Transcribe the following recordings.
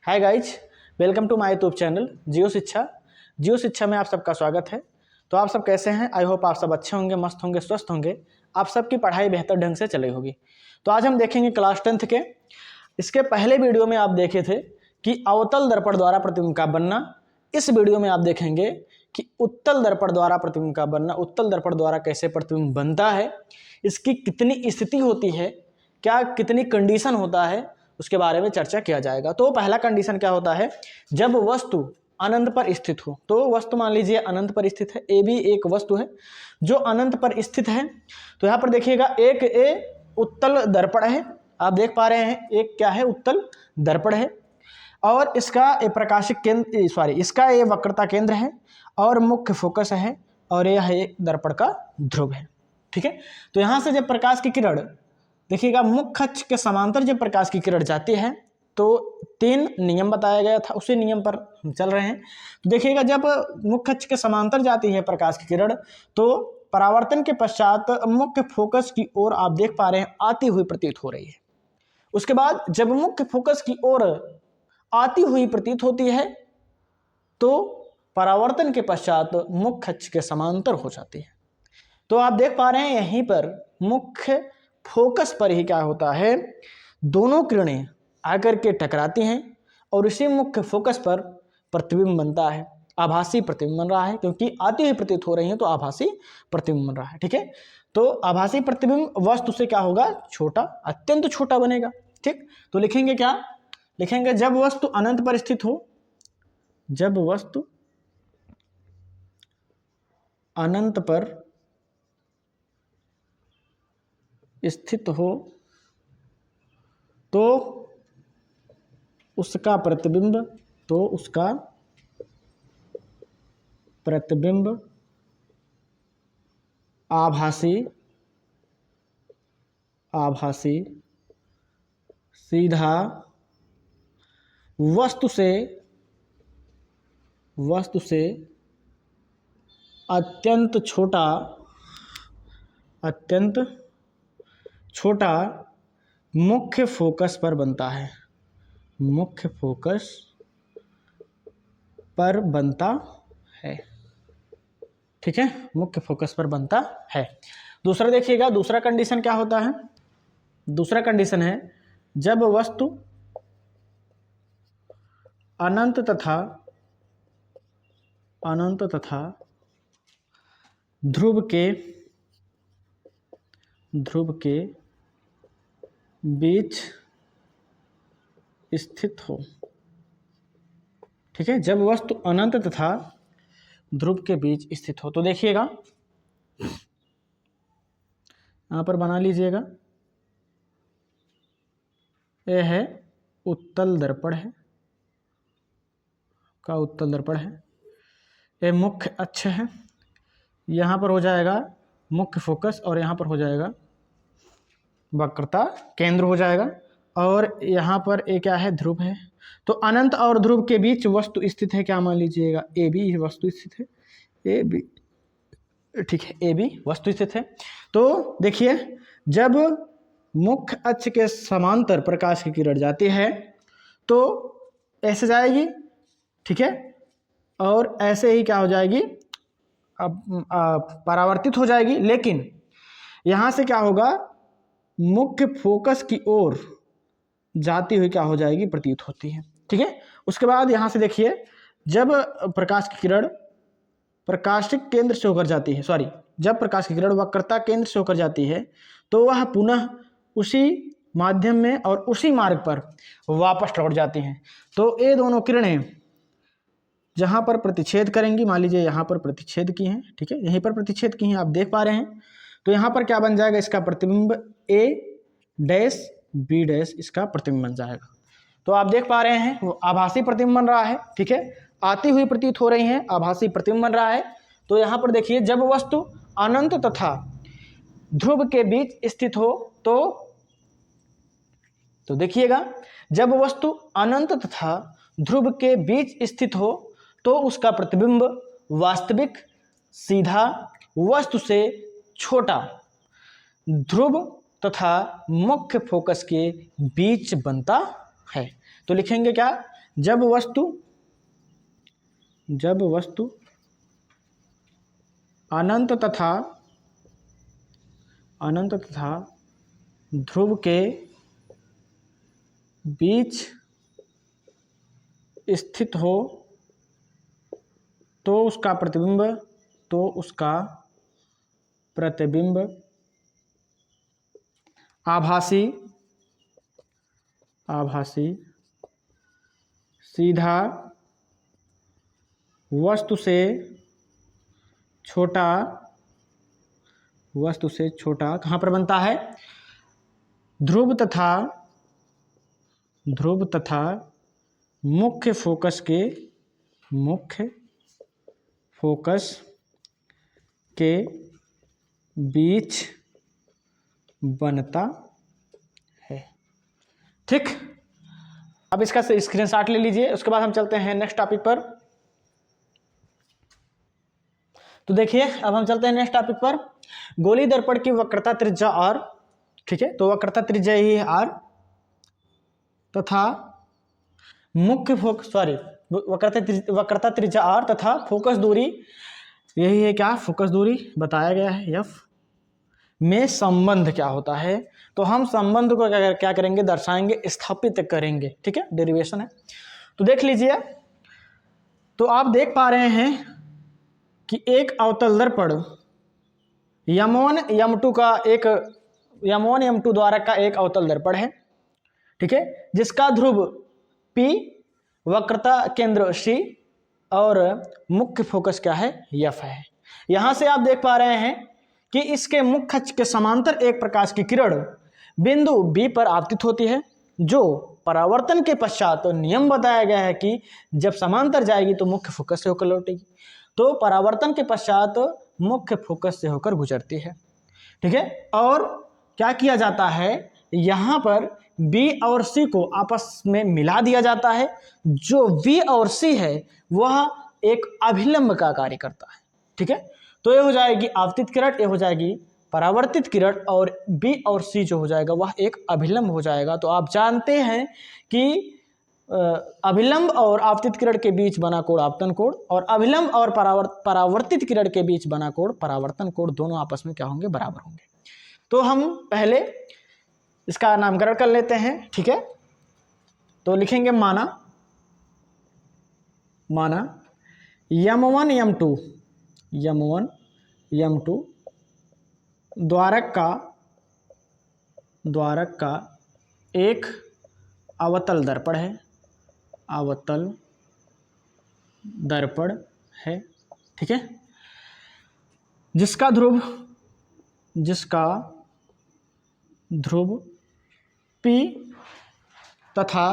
Hi guys, welcome to my YouTube channel Jio Shiksha. Jio शिक्षा में आप सबका स्वागत है। तो आप सब कैसे हैं? आई होप आप सब अच्छे होंगे, मस्त होंगे, स्वस्थ होंगे। आप सबकी पढ़ाई बेहतर ढंग से चली होगी। तो आज हम देखेंगे क्लास 10th के। इसके पहले वीडियो में आप देखे थे कि अवतल दर्पण द्वारा प्रतिबिंब का बनना। इस वीडियो में आप देखेंगे कि उत्तल दर्पण द्वारा प्रतिबिंब का बनना। उत्तल दर्पण द्वारा कैसे प्रतिबिंब बनता है, इसकी कितनी स्थिति होती है, क्या कितनी कंडीशन होता है, उसके बारे में चर्चा किया जाएगा। तो पहला कंडीशन क्या होता है, जब वस्तु अनंत पर स्थित हो। तो वस्तु मान लीजिए अनंत पर स्थित है, ए भी एक वस्तु है जो अनंत पर स्थित है। तो यहाँ पर देखिएगा एक ए उत्तल दर्पण है, आप देख पा रहे हैं। एक क्या है, उत्तल दर्पण है और इसका ए प्रकाशिक केंद्र इसका ये वक्रता केंद्र है और मुख्य फोकस है और यह एक दर्पण का ध्रुव है। ठीक है। तो यहाँ से जब प्रकाश की किरण देखिएगा मुख्य अक्ष के समांतर जब प्रकाश की किरण जाती है तो 3 नियम बताया गया था, उसी नियम पर हम चल रहे हैं। तो देखिएगा जब मुख्य अक्ष के समांतर जाती है प्रकाश की किरण तो परावर्तन के पश्चात मुख्य फोकस की ओर आप देख पा रहे हैं आती हुई प्रतीत हो रही है। उसके बाद जब मुख्य फोकस की ओर आती हुई प्रतीत होती है तो परावर्तन के पश्चात मुख्य अक्ष के समांतर हो जाती है। तो आप देख पा रहे हैं यहीं पर मुख्य फोकस पर ही क्या होता है, दोनों किरणें आकर के टकराती हैं और इसी मुख्य फोकस पर प्रतिबिंब बनता है। आभासी प्रतिबिंब बन रहा है, क्योंकि आती हुई प्रतीत हो रही है तो आभासी प्रतिबिंब बन रहा है। ठीक है। तो आभासी प्रतिबिंब वस्तु से क्या होगा, छोटा, अत्यंत छोटा बनेगा। ठीक। तो लिखेंगे क्या, लिखेंगे जब वस्तु अनंत पर स्थित हो, जब वस्तु अनंत पर स्थित हो तो उसका प्रतिबिंब आभासी सीधा वस्तु से अत्यंत छोटा मुख्य फोकस पर बनता है। मुख्य फोकस पर बनता है। ठीक है, मुख्य फोकस पर बनता है। दूसरा देखिएगा, दूसरा कंडीशन क्या होता है। दूसरा कंडीशन है जब वस्तु अनंत तथा ध्रुव के बीच स्थित हो। ठीक है, जब वस्तु अनंत तथा ध्रुव के बीच स्थित हो। तो देखिएगा यहां पर बना लीजिएगा, यह है उत्तल दर्पण है का उत्तल दर्पण है। यह मुख्य अक्ष है, यहाँ पर हो जाएगा मुख्य फोकस और यहाँ पर हो जाएगा वक्रता केंद्र हो जाएगा और यहाँ पर एक क्या है, ध्रुव है। तो अनंत और ध्रुव के बीच वस्तु स्थित है, क्या मान लीजिएगा, ए बी वस्तु स्थित है, ए बी। ठीक है, ए बी वस्तु स्थित है। तो देखिए जब मुख्य अक्ष के समांतर प्रकाश की किरण जाती है तो ऐसे जाएगी। ठीक है, और ऐसे ही क्या हो जाएगी, अब परावर्तित हो जाएगी। लेकिन यहाँ से क्या होगा, मुख्य फोकस की ओर जाती हुई क्या हो जाएगी, प्रतीत होती है। ठीक है। उसके बाद यहाँ से देखिए जब प्रकाश की किरण प्रकाशिक केंद्र से होकर जाती है, जब प्रकाश की किरण वक्रता केंद्र से होकर जाती है तो वह पुनः उसी माध्यम में और उसी मार्ग पर वापस लौट जाती हैं। तो ये दोनों किरणें जहाँ पर प्रतिच्छेद करेंगी, मान लीजिए यहाँ पर प्रतिच्छेद की हैं। ठीक है, यहीं पर प्रतिच्छेद की हैं, आप देख पा रहे हैं। तो यहाँ पर क्या बन जाएगा, इसका प्रतिबिंब ए डैश बी डैश इसका प्रतिबिंब बन जाएगा। तो आप देख पा रहे हैं वो आभासी प्रतिबिंब बन रहा है। ठीक है, आती हुई प्रतीत हो रही हैं, आभासी प्रतिबिंब बन रहा है। तो यहाँ पर देखिए जब वस्तु अनंत तथा ध्रुव के बीच स्थित हो तो देखिएगा जब वस्तु अनंत तथा ध्रुव के बीच स्थित हो तो उसका प्रतिबिंब वास्तविक सीधा वस्तु से छोटा ध्रुव तथा मुख्य फोकस के बीच बनता है। तो लिखेंगे क्या, जब वस्तु अनंत तथा ध्रुव के बीच स्थित हो तो उसका प्रतिबिंब आभासी सीधा वस्तु से छोटा कहाँ पर बनता है? ध्रुव तथा मुख्य फोकस के बीच बनता है। ठीक, अब इसका स्क्रीनशॉट ले लीजिए। उसके बाद हम चलते हैं नेक्स्ट टॉपिक पर। तो देखिए, अब हम चलते हैं नेक्स्ट टॉपिक पर। गोली दर्पण की वक्रता त्रिज्या r, ठीक है, तो वक्रता त्रिज्या यही है r, तथा वक्रता त्रिज्या r तथा फोकस दूरी यही है क्या? फोकस दूरी बताया गया है f में संबंध क्या होता है? तो हम संबंध को क्या करेंगे? दर्शाएंगे, स्थापित करेंगे। ठीक है, डेरिवेशन है। तो देख लीजिए, तो आप देख पा रहे हैं कि एक अवतल दर्पण M1 M2 द्वारा का एक अवतल दर्पण है, ठीक है, जिसका ध्रुव P, वक्रता केंद्र C और मुख्य फोकस क्या है? F है। यहां से आप देख पा रहे हैं कि इसके मुख्य अक्ष के समांतर एक प्रकाश की किरण बिंदु B पर आपतित होती है, जो परावर्तन के पश्चात नियम बताया गया है कि जब समांतर जाएगी तो मुख्य फोकस से होकर लौटेगी। तो परावर्तन के पश्चात मुख्य फोकस से होकर गुजरती है। ठीक है, और क्या किया जाता है? यहाँ पर B और C को आपस में मिला दिया जाता है। जो V और C है वह एक अभिलंब का कार्य करता है। ठीक है, तो ये हो जाएगी आपतित किरण, ये हो जाएगी परावर्तित किरण, और B और C जो हो जाएगा वह एक अभिलंब हो जाएगा। तो आप जानते हैं कि अभिलंब और आपतित किरण के बीच बना कोण आपतन कोण, और अभिलंब और परावर्तित किरण के बीच बना कोण परावर्तन कोण, दोनों आपस में क्या होंगे? बराबर होंगे। तो हम पहले इसका नामकरण कर लेते हैं। ठीक है, तो लिखेंगे माना M1 M2 द्वारक का एक अवतल दर्पण है, ठीक है, जिसका ध्रुव P तथा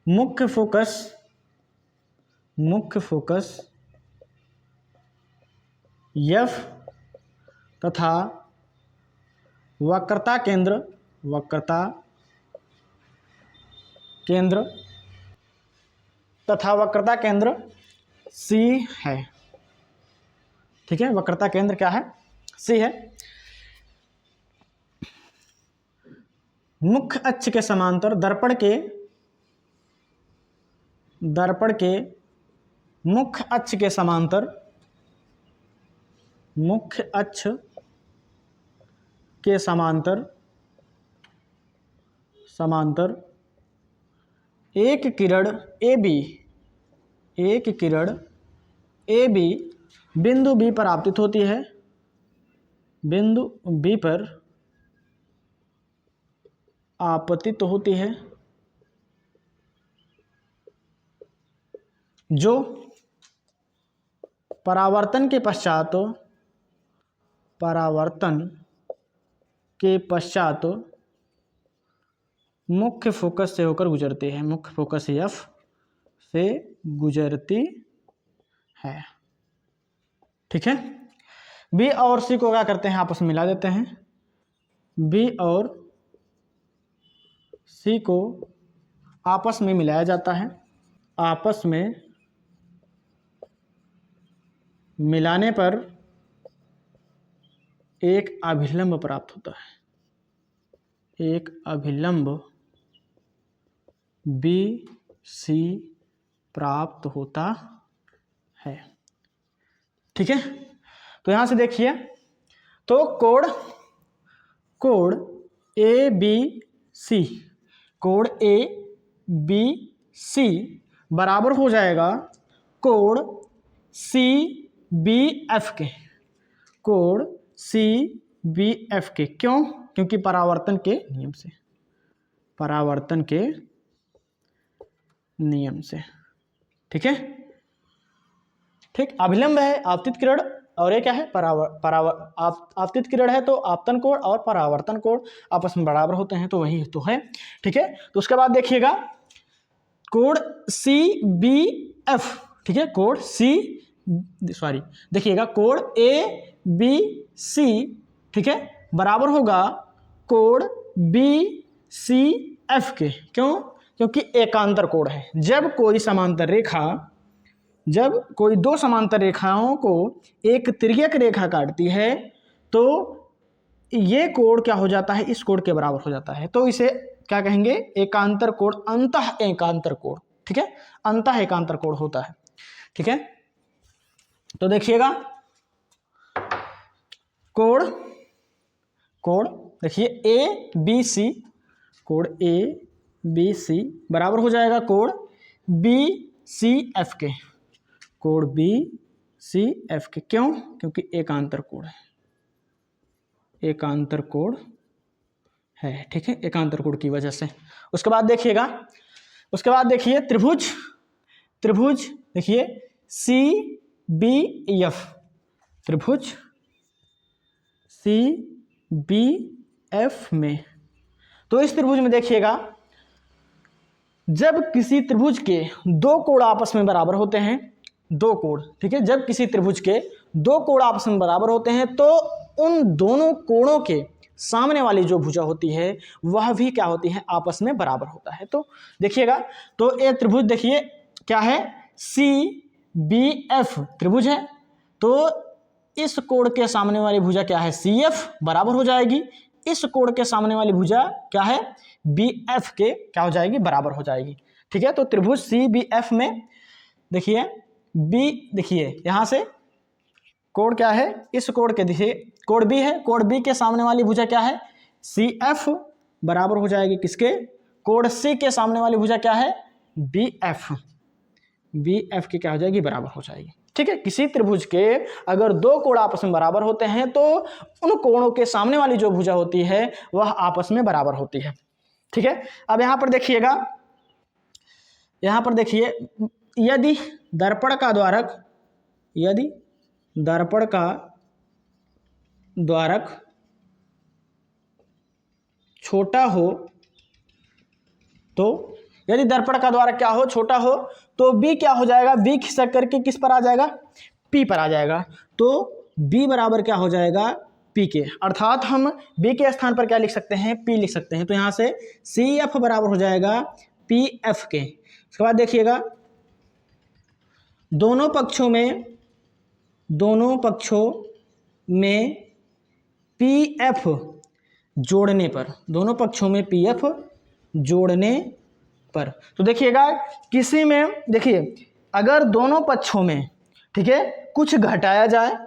मुख्य फोकस F तथा वक्रता केंद्र C है। ठीक है, वक्रता केंद्र क्या है? C है। मुख्य अक्ष के समांतर दर्पण के मुख्य अक्ष के समांतर एक किरण AB बिंदु B पर आपतित होती है। बिंदु B पर आपतित होती है, जो परावर्तन के पश्चात मुख्य फोकस से होकर गुजरती है। मुख्य फोकस F से गुजरती है। ठीक है, B और C को क्या करते हैं? आपस में मिला देते हैं। B और C को आपस में मिलाया जाता है। आपस में मिलाने पर एक अभिलंब प्राप्त होता है। एक अभिलंब बी सी प्राप्त होता है। ठीक है, तो यहां से देखिए, तो code A B C, code A B C बराबर हो जाएगा code C B F K, code C B F K. क्यों? क्योंकि परावर्तन के नियम से, परावर्तन के नियम से। ठीक है, ठीक। अभिलंब है आपतित किरण, और ये क्या है? आपतित किरण है तो आपतन कोण और परावर्तन कोण आपस में बराबर होते हैं, तो वही तो है। ठीक है, तो उसके बाद देखिएगा कोड सी बी एफ। ठीक है, कोड देखिएगा कोड ए बी सी, ठीक है, बराबर होगा code B C F K. क्यों? क्योंकि एकांतर कोण है। जब कोई समांतर रेखा, जब कोई दो समांतर रेखाओं को एक तिर्यक रेखा काटती है तो ये कोण क्या हो जाता है? इस कोण के बराबर हो जाता है, तो इसे क्या कहेंगे? एकांतर कोण, अंतः एकांतर कोण। ठीक है, अंतः एकांतर कोण होता है। ठीक है, तो देखिएगा कोण देखिए ए बी सी, कोण ए बी सी बराबर हो जाएगा कोण बी सी एफ के, कोण बी सी एफ के। क्यों? क्योंकि एकांतर कोण है, एकांतर कोण है। ठीक है, एकांतर कोण की वजह से। उसके बाद देखिएगा, उसके बाद देखिए त्रिभुज देखिए सी बी एफ, त्रिभुज सी बी एफ में, तो इस त्रिभुज में देखिएगा जब किसी त्रिभुज के दो कोण आपस में बराबर होते हैं, दो कोण, ठीक है, जब किसी त्रिभुज के दो कोण आपस में बराबर होते हैं तो उन दोनों कोणों के सामने वाली जो भुजा होती है वह भी क्या होती है? आपस में बराबर होता है। तो देखिएगा, तो ये त्रिभुज देखिए क्या है? सी बी एफ त्रिभुज है, तो इस कोण के सामने वाली भुजा क्या है? सी एफ बराबर हो जाएगी, इस कोण के सामने वाली भुजा क्या है? बी एफ के क्या हो जाएगी? बराबर हो जाएगी। ठीक है, तो त्रिभुज सी बी एफ में देखिए बी, देखिए यहां से कोण क्या है? इस कोण के देखिए कोण बी है, कोण बी के सामने वाली भुजा क्या है? सी एफ बराबर हो जाएगी किसके? कोण सी के सामने वाली भुजा क्या है? बी एफ, बी एफ की क्या हो जाएगी? बराबर हो जाएगी। ठीक है, किसी त्रिभुज के अगर दो कोण आपस में बराबर होते हैं तो उन कोणों के सामने वाली जो भुजा होती है वह आपस में बराबर होती है। ठीक है, अब यहां पर देखिएगा, यहां पर देखिए यदि दर्पण का द्वारक, यदि दर्पण का द्वारक छोटा हो, तो यदि दर्पण का द्वारक क्या हो? छोटा हो, तो B क्या हो जाएगा? B खिसक करके किस पर आ जाएगा? P पर आ जाएगा, तो B बराबर क्या हो जाएगा? P के। अर्थात हम B के स्थान पर क्या लिख सकते हैं? P लिख सकते हैं। तो यहाँ से CF बराबर हो जाएगा PF के। उसके बाद देखिएगा दोनों पक्षों में PF जोड़ने पर, दोनों पक्षों में PF जोड़ने पर, तो देखिएगा किसी में देखिए अगर दोनों पक्षों में, ठीक है, कुछ घटाया जाए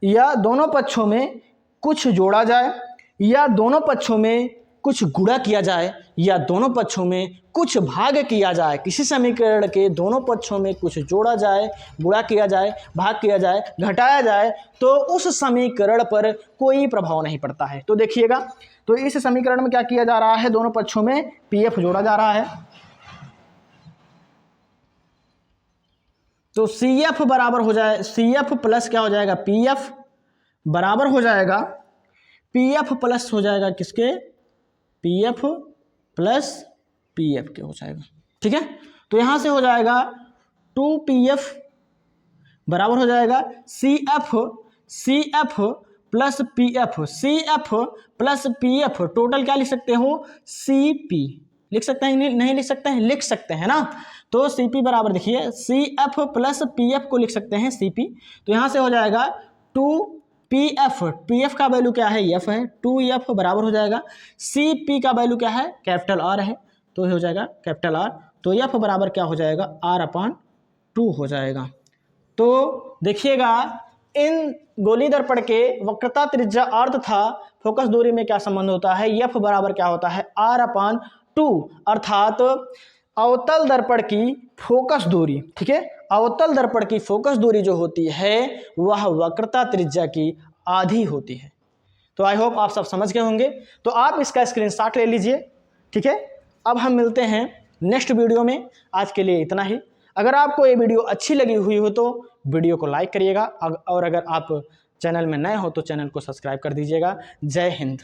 या दोनों पक्षों में कुछ जोड़ा जाए या दोनों पक्षों में कुछ गुणा किया जाए या दोनों पक्षों में कुछ भाग किया जाए, किसी समीकरण के दोनों पक्षों में कुछ जोड़ा जाए, गुणा किया जाए, भाग किया जाए, घटाया जाए, तो उस समीकरण पर कोई प्रभाव नहीं पड़ता है। तो देखिएगा, तो इस समीकरण में क्या किया जा रहा है? दोनों पक्षों में PF जोड़ा जा रहा है, तो CF बराबर हो जाए, CF प्लस क्या हो जाएगा? PF बराबर हो जाएगा, PF प्लस हो जाएगा किसके? PF प्लस PF के हो जाएगा। ठीक है, तो यहां से हो जाएगा 2PF बराबर हो जाएगा CF plus PF, CF plus PF total क्या लिख सकते हो? CP लिख सकते हैं, नहीं लिख सकते हैं? लिख सकते हैं ना। तो CP बराबर देखिए CF प्लस PF को लिख सकते हैं CP, तो यहां से हो जाएगा 2PF, PF का वैल्यू क्या है? F है, 2F बराबर हो जाएगा CP का वैल्यू क्या है? कैपिटल R है, तो ये हो जाएगा कैपिटल R। तो F बराबर क्या हो जाएगा, R/2 हो जाएगा। तो देखिएगा इन गोली दर्पण के वक्रता त्रिज्या r तथा फोकस दूरी में क्या संबंध होता है, F बराबर क्या होता है, R/2, अर्थात अवतल दर्पण की फोकस दूरी, ठीक है, अवतल दर्पण की फोकस दूरी जो होती है वह वक्रता त्रिज्या की आधी होती है। तो आई होप आप सब समझ गए होंगे। तो आप इसका स्क्रीनशॉट ले लीजिए, ठीक है। अब हम मिलते हैं नेक्स्ट वीडियो में, आज के लिए इतना ही। अगर आपको ये वीडियो अच्छी लगी हुई हो तो वीडियो को लाइक करिएगा, और अगर आप चैनल में नए हो तो चैनल को सब्सक्राइब कर दीजिएगा। जय हिंद।